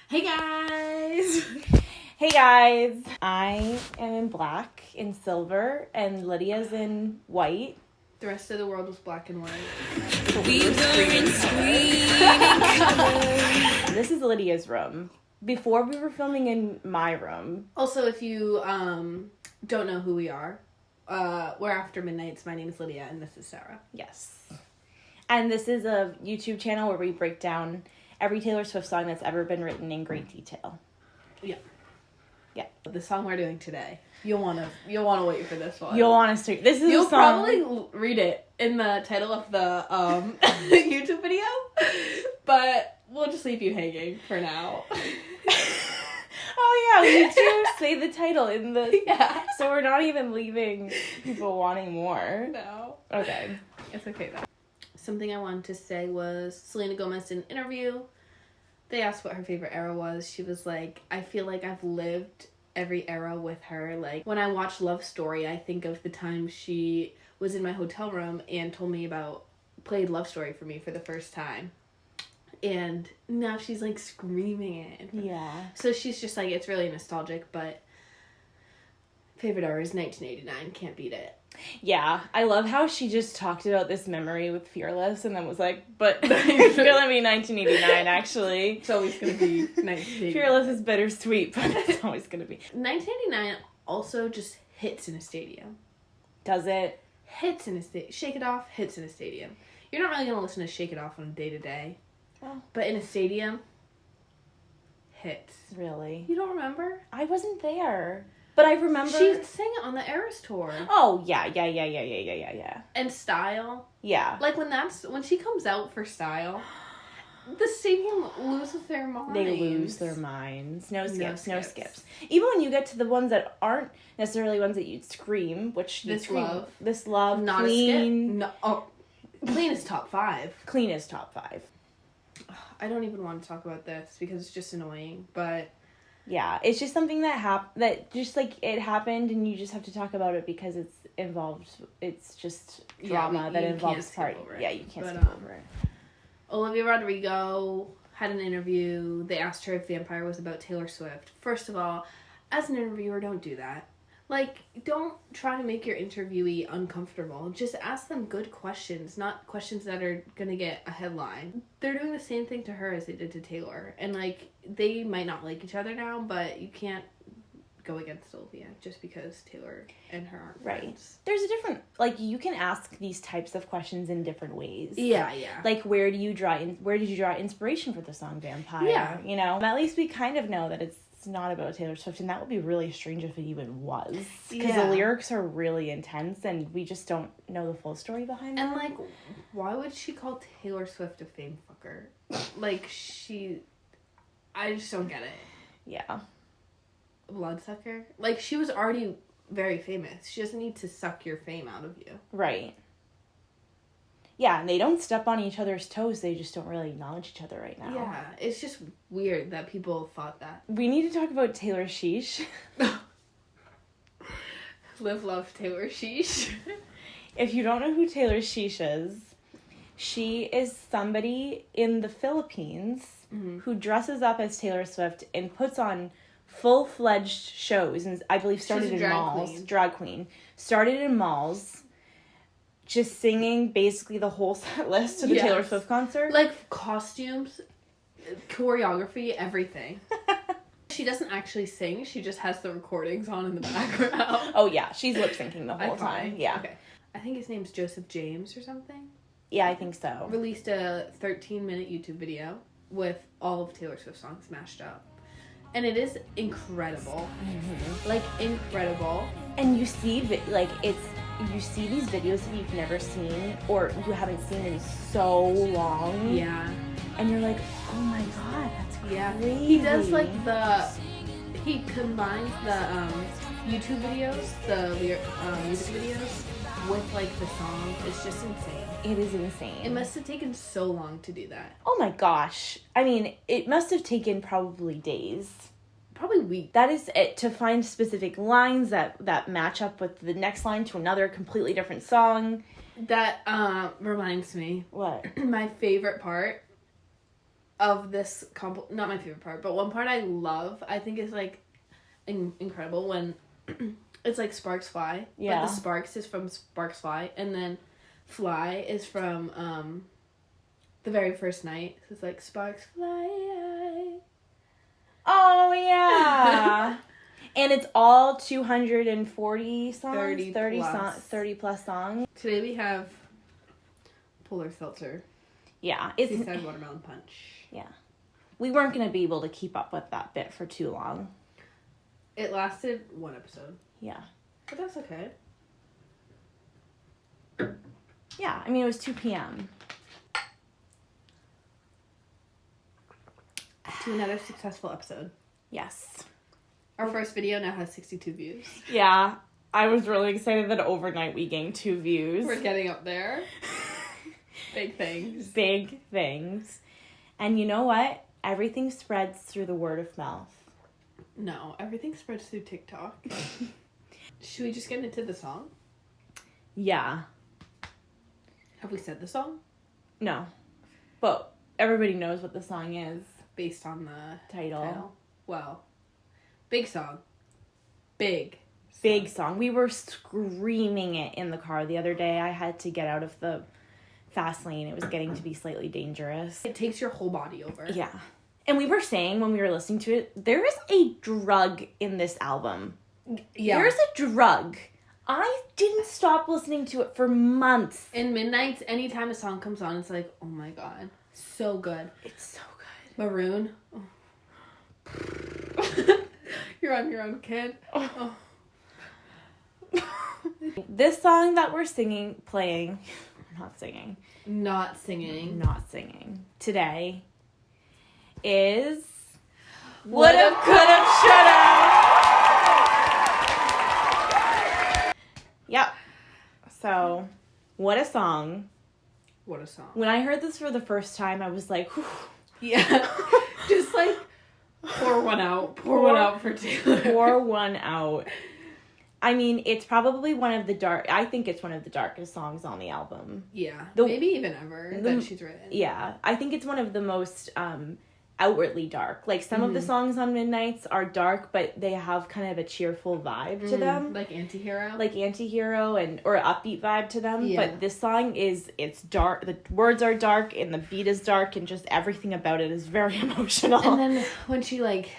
Hey guys! Hey guys! I am in black, in silver, and Lydia's in white. The rest of the world was black and white. We were in screaming colors. This is Lydia's room. Before we were filming in my room. Also, if you don't know who we are, we're After Midnights. My name is Lydia, and this is Sarah. Yes. And this is a YouTube channel where we break down every Taylor Swift song that's ever been written in great detail. Yeah. Yeah. The song we're doing today. You'll wanna wait for this one. You'll want to start. This is You'll a song. probably read it in the title of the YouTube video, but we'll just leave you hanging for now. Oh yeah, we need to say the title in the. Yeah. So we're not even leaving people wanting more. No. Okay. It's okay though. Something I wanted to say was Selena Gomez did an interview. They asked what her favorite era was. She was like, I feel like I've lived every era with her. Like, when I watch Love Story, I think of the time she was in my hotel room and played Love Story for me for the first time. And now she's like screaming it. Yeah. So she's just like, it's really nostalgic, but favorite era is 1989. Can't beat it. Yeah, I love how she just talked about this memory with Fearless and then was like, but it's gonna be 1989 actually. It's always gonna be 1989. Fearless is bittersweet, but it's always gonna be. 1989 also just hits in a stadium. Does it? Hits in a stadium. Shake It Off hits in a stadium. You're not really gonna listen to Shake It Off on a day-to-day. Oh. But in a stadium, hits. Really? You don't remember? I wasn't there. But I remember... She sang it on the Eras tour. Oh, yeah. And Style. Yeah. Like, when she comes out for Style, the stadium loses their minds. They lose their minds. No skips. Even when you get to the ones that aren't necessarily ones that you'd scream, which... This Love, not Clean. A skip. No, Clean is top 5. Clean is top 5. I don't even want to talk about this because it's just annoying, but... Yeah, it's just something that just like it happened and you just have to talk about it because it's just drama that involves party. Yeah, you can't skip over it. Olivia Rodrigo had an interview. They asked her if Vampire was about Taylor Swift. First of all, as an interviewer, don't do that. Like, don't try to make your interviewee uncomfortable. Just ask them good questions, not questions that are gonna get a headline. They're doing the same thing to her as they did to Taylor. And, like, they might not like each other now, but you can't go against Olivia just because Taylor and her aren't friends. There's a different, like, you can ask these types of questions in different ways. Yeah. Like, where did you draw inspiration for the song Vampire? Yeah. You know? At least we kind of know that it's not about Taylor Swift, and that would be really strange if it even was, because the lyrics are really intense and we just don't know the full story behind them. And like, why would she call Taylor Swift a fame fucker? Like, I just don't get it. Yeah. Bloodsucker? Like, she was already very famous. She doesn't need to suck your fame out of you. Right. Yeah, and they don't step on each other's toes. They just don't really acknowledge each other right now. Yeah, it's just weird that people thought that. We need to talk about Taylor Sheesh. Live, love, Taylor Sheesh. If you don't know who Taylor Sheesh is, she is somebody in the Philippines who dresses up as Taylor Swift and puts on full-fledged shows. And I believe started in malls. Drag queen. Started in malls. Just singing basically the whole set list to the Taylor Swift concert. Like, costumes, choreography, everything. She doesn't actually sing. She just has the recordings on in the background. Oh, yeah. She's lip-syncing the whole time. Yeah. Okay. I think his name's Joseph James or something. Yeah, I think so. Released a 13-minute YouTube video with all of Taylor Swift songs mashed up. And it is incredible. Mm-hmm. Like, incredible. And you see, you see these videos that you've never seen or you haven't seen in so long. Yeah. And you're like, oh my god, that's crazy. Yeah. He does he combines the YouTube videos, the music videos with like the songs. It's just insane. It is insane. It must have taken so long to do that. Oh my gosh. I mean, it must have taken probably days. Probably weeks. That is it, to find specific lines that match up with the next line to another completely different song. That reminds me. What? My favorite part of this not my favorite part, but one part I love, I think is like incredible when it's like sparks fly. Yeah. But the sparks is from sparks fly, and then fly is from the very first night. So it's like sparks fly. Oh yeah. And it's all 240 songs, 30 plus songs. Today we have Polar Seltzer. Yeah, She said watermelon punch. Yeah. We weren't going to be able to keep up with that bit for too long. It lasted one episode. Yeah. But that's okay. Yeah, I mean, it was 2 p.m. To another successful episode. Yes. Our first video now has 62 views. Yeah, I was really excited that overnight we gained 2 views. We're getting up there. Big things. Big things. And you know what? Everything spreads through the word of mouth. No, everything spreads through TikTok. Should we just get into the song? Yeah. Have we said the song? No. But everybody knows what the song is. Based on the title. Well, big song. Big song. We were screaming it in the car the other day. I had to get out of the fast lane. It was getting to be slightly dangerous. It takes your whole body over. Yeah. And we were saying when we were listening to it, there is a drug in this album. Yeah. There's a drug. I didn't stop listening to it for months. In Midnights, anytime a song comes on, it's like, oh my god. So good. It's so good. Maroon. Oh. You're on your own, kid. Oh. This song that we're playing Not singing today is Would've, Could've, Should've. Yep. So, what a song. What a song. When I heard this for the first time, I was like, whew. Yeah. Just like, pour one out. Pour one out for Taylor. Pour one out. I mean, it's probably I think it's one of the darkest songs on the album. Yeah. Maybe even ever that she's written. Yeah. I think it's one of the most outwardly dark. Like, some of the songs on Midnights are dark, but they have kind of a cheerful vibe to them. Like Antihero? Like Antihero or upbeat vibe to them. Yeah. But this song it's dark. The words are dark and the beat is dark and just everything about it is very emotional. And then when she, like,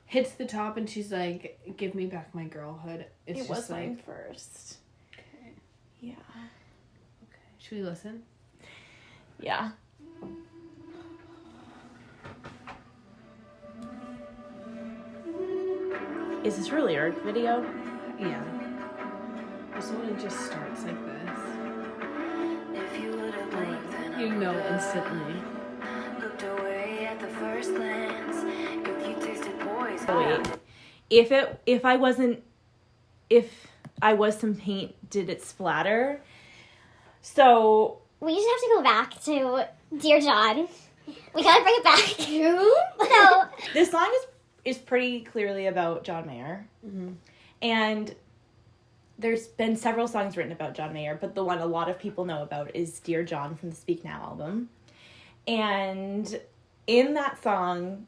hits the top and she's like, give me back my girlhood. It just was like... mine first. Okay. Yeah. Okay. Should we listen? Yeah. Is this really a video? Yeah. This one just starts like this. If you would have blinked, then You know instantly. looked away at the first glance. If you tasted poison. Oh, wait. If I was some paint, did it splatter? So We just have to go back to Dear John. We gotta bring it back. So this song is pretty clearly about John Mayer. Mm-hmm. And there's been several songs written about John Mayer, but the one a lot of people know about is Dear John from the Speak Now album. And in that song,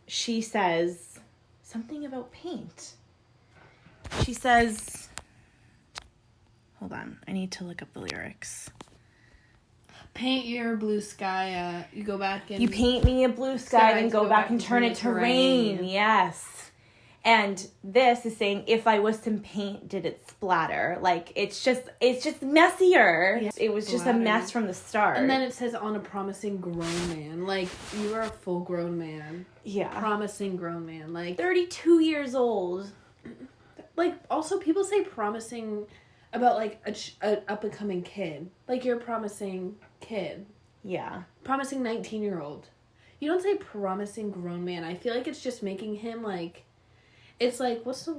she says something about paint. She says, hold on, I need to look up the lyrics. Paint your blue sky, you go back and... You paint me a blue sky, then go back and turn it to rain. Yes. And this is saying, if I was some paint, did it splatter? Like, it's just messier. Yeah. It was just a mess from the start. And then it says, on a promising grown man. Like, you are a full-grown man. Yeah. Promising grown man. Like, 32 years old. like, also, people say promising about, like, a up-and-coming kid. Like, you're a promising kid. Yeah. Promising 19-year-old. You don't say promising grown man. I feel like it's just making him, like... It's like, what's the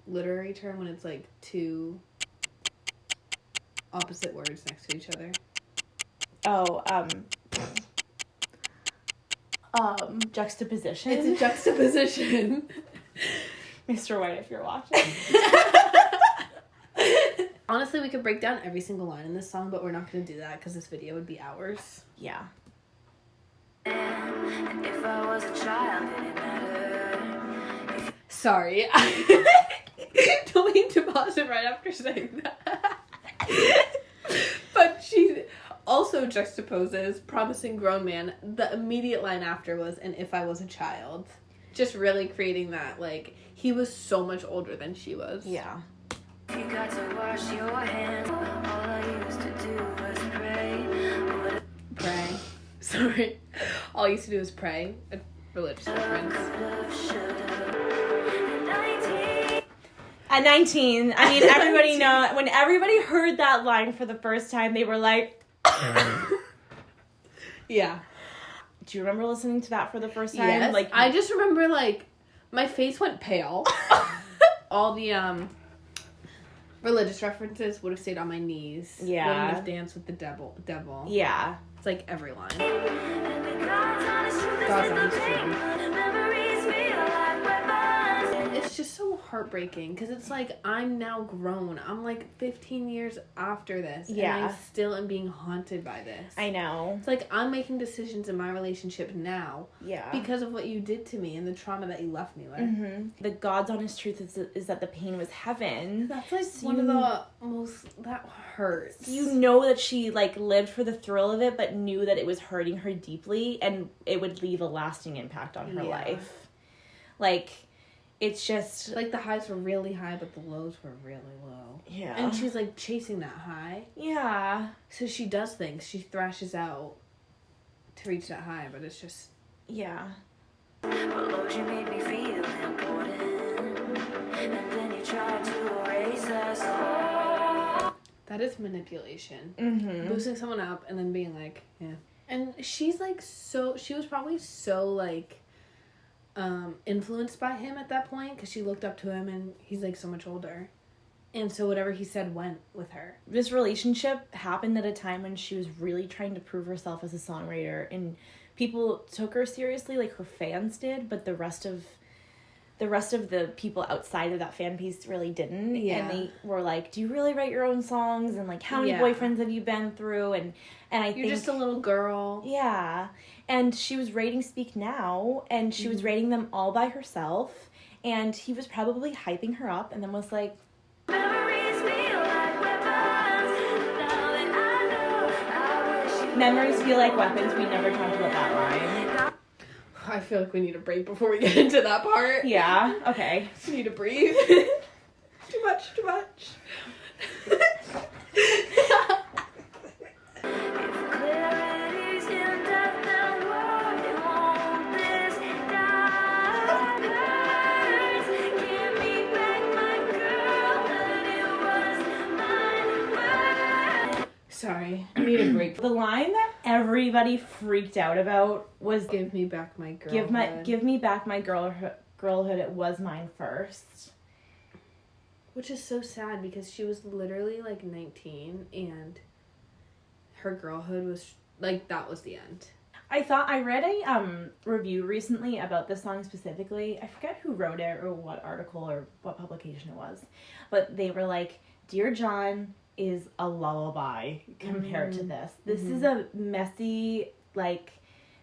literary term when it's, like, two opposite words next to each other? Oh, juxtaposition. It's a juxtaposition. Mr. White, if you're watching. Honestly, we could break down every single line in this song, but we're not going to do that because this video would be hours. Yeah. And if I was a child, did it matter? Sorry. Don't mean to pause it right after saying that. But she also juxtaposes promising grown man. The immediate line after was, and if I was a child. Just really creating that, like, he was so much older than she was. Yeah. You got to wash your hands. All I used to do was pray. Pray. Sorry. All I used to do was pray at religious reference. At 19, I mean, everybody know when everybody heard that line for the first time, they were like, Yeah. do you remember listening to that for the first time? Yes. Like, I just remember, like, my face went pale. All the religious references would have stayed on my knees. Yeah. Wouldn't have danced with the devil. yeah. It's like every line. God's honest truth is God's in the honest pain. truth. Memories feel like weapons. It's just so heartbreaking because it's like I'm now grown. I'm like 15 years after this. Yeah. And I still am being haunted by this. I know. It's like I'm making decisions in my relationship now Yeah. because of what you did to me and the trauma that you left me with. Mm-hmm. The God's honest truth is that the pain was heaven. That's like one of the most, that hurts. You know that she, like, lived for the thrill of it, but knew that it was hurting her deeply, and it would leave a lasting impact on her Yeah. life. Like, it's just... Like the highs were really high, but the lows were really low. yeah. And she's like chasing that high. Yeah. So she does things. She thrashes out to reach that high, but it's just... Yeah. But Lord, you made me feel important. And then you tried to erase us all. That is manipulation. Mm-hmm. Boosting someone up and then being like, yeah. And she's like so... She was probably so like... influenced by him at that point because she looked up to him and he's like so much older, and so whatever he said went with her. This relationship happened at a time when she was really trying to prove herself as a songwriter, and people took her seriously, like her fans did, but the rest of the people outside of that fan piece really didn't. Yeah. And they were like, do you really write your own songs? And like, how many Yeah. boyfriends have you been through? And I You're think just a little girl. yeah. And she was writing Speak Now, and she was writing them all by herself, and he was probably hyping her up, and then was like, Memories feel like weapons. Now that I know, I wish you memories feel like weapons. We never talked about that line. I feel like we need a break before we get into that part. Yeah, okay. We need to breathe. Too much. If clarity's in death, then what won't this die? Give me back my girl, that it was mine. Sorry. I need a break. The line that everybody freaked out about was Give me back my girl. give me back my girlhood. It was mine first. Which is so sad because she was literally like 19 and her girlhood was like, that was the end. I read a review recently about this song specifically. I forget who wrote it or what article or what publication it was, but they were like, Dear John is a lullaby compared to this. This is a messy, like,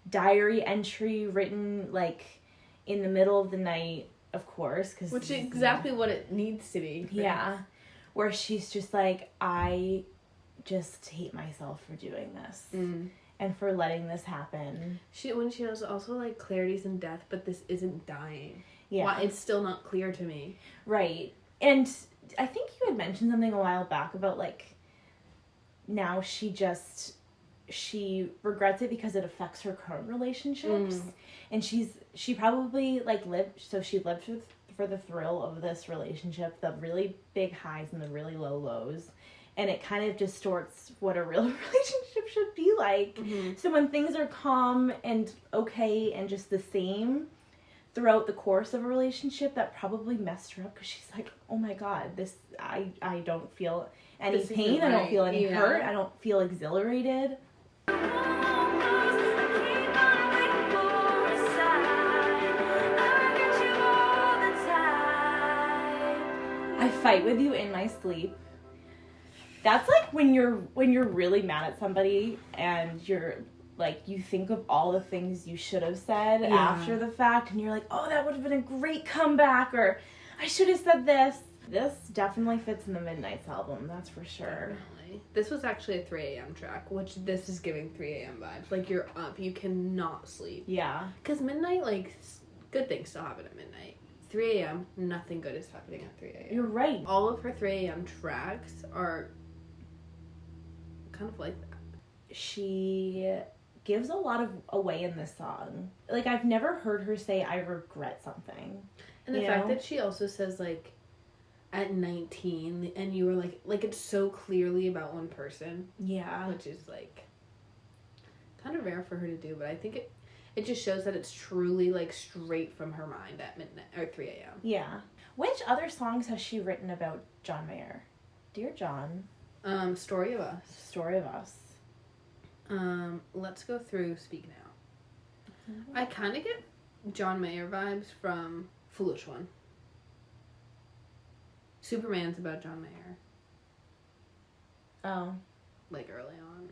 diary entry written like in the middle of the night, of course, because Which is exactly what it needs to be. yeah, where she's just like, I just hate myself for doing this and for letting this happen. When she was also like, clarity's in death, but this isn't dying. Yeah. Why, it's still not clear to me. Right. And I think you had mentioned something a while back about like, now she regrets it because it affects her current relationships. And she probably like lived for the thrill of this relationship, the really big highs and the really low lows. And it kind of distorts what a real relationship should be like. So when things are calm and okay and just the same throughout the course of a relationship, that probably messed her up because she's like, oh my God, I don't feel any This isn't pain. I don't right. feel any Yeah. hurt. I don't feel exhilarated. I fight with you in my sleep. That's like when you're really mad at somebody and you're like, you think of all the things you should have said after the fact, and you're like, oh, that would have been a great comeback, or I should have said this. This definitely fits in the Midnight's album, that's for sure. Definitely. This was actually a 3 a.m. track, which this is giving 3 a.m. vibes. Like, you're up, you cannot sleep. Yeah. Because midnight, like, good things still happen at midnight. 3 a.m., nothing good is happening at 3 a.m. You're right. All of her 3 a.m. tracks are kind of like that. She gives a lot of away in this song. Like, I've never heard her say, I regret something. And the fact that she also says, like, at 19, and you were like, it's so clearly about one person. Yeah. Which is, like, kind of rare for her to do, but I think it just shows that it's truly, like, straight from her mind at midnight, or 3 a.m. Yeah. Which other songs has she written about John Mayer? Dear John. Story of Us. Story of Us. Let's go through Speak Now. I kind of get John Mayer vibes from Foolish One. Superman's about John Mayer. Oh. Like, early on.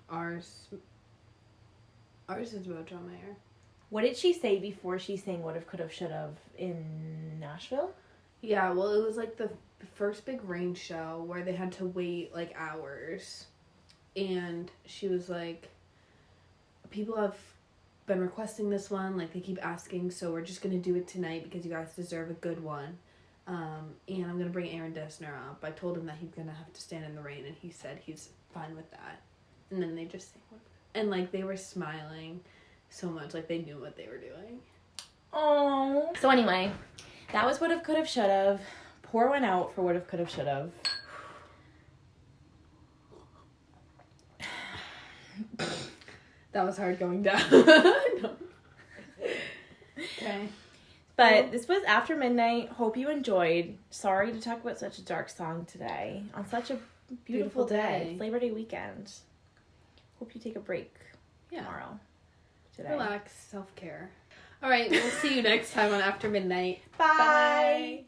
Ours is about John Mayer. What did she say before she sang Would've, Could've, Should've in Nashville? Yeah, well, it was like the first big rain show where they had to wait like hours. And she was like, people have been requesting this one, like they keep asking, so we're just gonna do it tonight because you guys deserve a good one. And I'm gonna bring Aaron Dessner up. I told him that he's gonna have to stand in the rain, and he said he's fine with that. And then they just sang, and like they were smiling so much, like they knew what they were doing. Oh. So anyway, that was Would've, Could've, Should've. Pour one out for Would've, Could've, Should've. That was hard going down. Okay. But this was After Midnight. Hope you enjoyed. Sorry to talk about such a dark song today on such a beautiful day. It's Labor Day weekend. Hope you take a break tomorrow. Today. Relax, self-care. All right, we'll see you next time on After Midnight. Bye.